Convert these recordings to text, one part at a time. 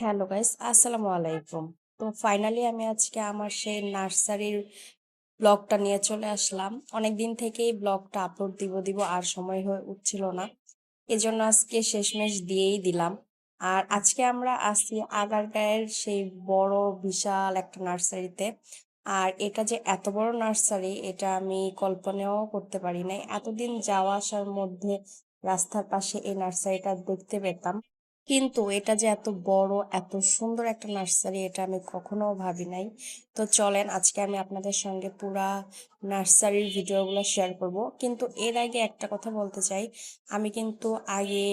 Hello guys, আসসালামু আলাইকুম। তো ফাইনালি আমি আজকে আমার সেই নার্সারির ব্লগটা নিয়ে চলে আসলাম। অনেকদিন থেকেই ব্লগটা আপলোড দিব আর সময় হয়ে উঠছিল না, এজন্য আজকে শেষমেশ দিয়েই দিলাম। আর আজকে আমরা আসি আগারগাঁয়ের সেই বড় বিশাল একটা নার্সারিতে। আর এটা যে এত বড় নার্সারি এটা আমি কল্পনাও করতে পারি নাই। এতদিন যাওয়া আসার মধ্যে রাস্তার পাশে এই নার্সারিটা দেখতে পেতাম, কিন্তু এটা যে এত বড় এত সুন্দর একটা নার্সারি এটা আমি কখনো ভাবি নাই। তো চলেন আজকে আমি আপনাদের সঙ্গে পুরা নার্সারির ভিডিওগুলো শেয়ার করব। কিন্তু এর আগে একটা কথা বলতে চাই, আমি কিন্তু আগে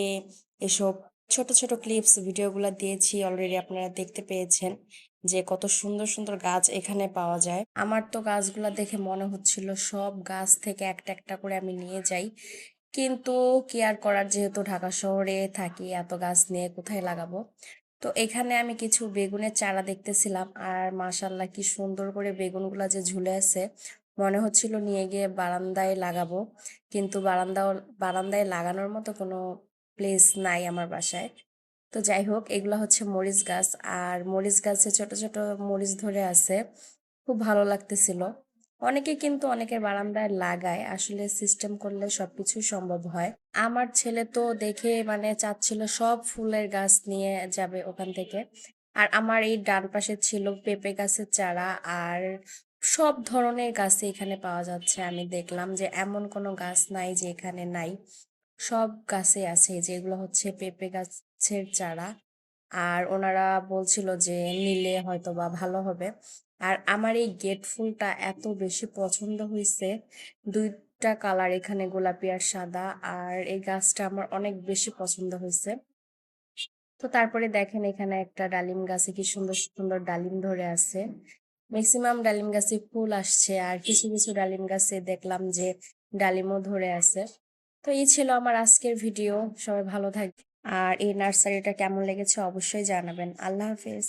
এসব ছোট ছোট ক্লিপস ভিডিওগুলো দিয়েছি, অলরেডি আপনারা দেখতে পেয়েছেন যে কত সুন্দর সুন্দর গাছ এখানে পাওয়া যায়। আমার তো গাছগুলা দেখে মনে হচ্ছিল সব গাছ থেকে একটা একটা করে আমি নিয়ে যাই, কিন্তু কি আর করার, যেহেতু ঢাকা শহরে থাকি এত গাছ নিয়ে কোথায় লাগাবো। তো এখানে আমি কিছু বেগুনের চারা দেখতেছিলাম, আর মাশাল্লাহ কি সুন্দর করে বেগুনগুলা যে ঝুলে আছে, মনে হচ্ছিল নিয়ে গিয়ে বারান্দায় লাগাবো। কিন্তু বারান্দায় লাগানোর মতো কোনো প্লেস নাই আমার বাসায়। তো যাই হোক, এগুলা হচ্ছে মরিচ গাছ, আর মরিচ গাছে ছোট ছোট মরিচ ধরে আছে, খুব ভালো লাগতেছিল। অনেকে কিন্তু অনেকের বারান্দায় লাগায়, আসলে সিস্টেম করলে সবকিছুই সম্ভব হয়। আমার ছেলে তো দেখে মানে চাচ্ছিল সব ফুলের গাছ নিয়ে যাবে ওখান থেকে। আর আমার এই ডান পাশে ছিল পেঁপে গাছের চারা, আর সব ধরনের গাছই এখানে পাওয়া যাচ্ছে। আমি দেখলাম যে এমন কোনো গাছ নাই যে এখানে নাই, সব গাছে আছে, যেগুলো হচ্ছে পেঁপে গাছের চারা। আর ওনারা বলছিল যে নিলে হয়তো বা ভালো হবে। আর আমার এই গেট ফুলটা এত বেশি পছন্দ হয়েছে, দুইটা কালার এখানে, গোলাপি আর সাদা। আর এই গাছটা আমার অনেক বেশি পছন্দ হয়েছে। তো তারপরে দেখেন এখানে একটা ডালিম গাছে কি সুন্দর সুন্দর ডালিম ধরে আছে। ম্যাক্সিমাম ডালিম গাছে ফুল আসছে, আর কিছু কিছু ডালিম গাছে দেখলাম যে ডালিমও ধরে আছে। তো এই ছিল আমার আজকের ভিডিও। সবাই ভালো থাকবে, আর এই নার্সারিটা কেমন লেগেছে অবশ্যই জানাবেন। আল্লাহ হাফেজ।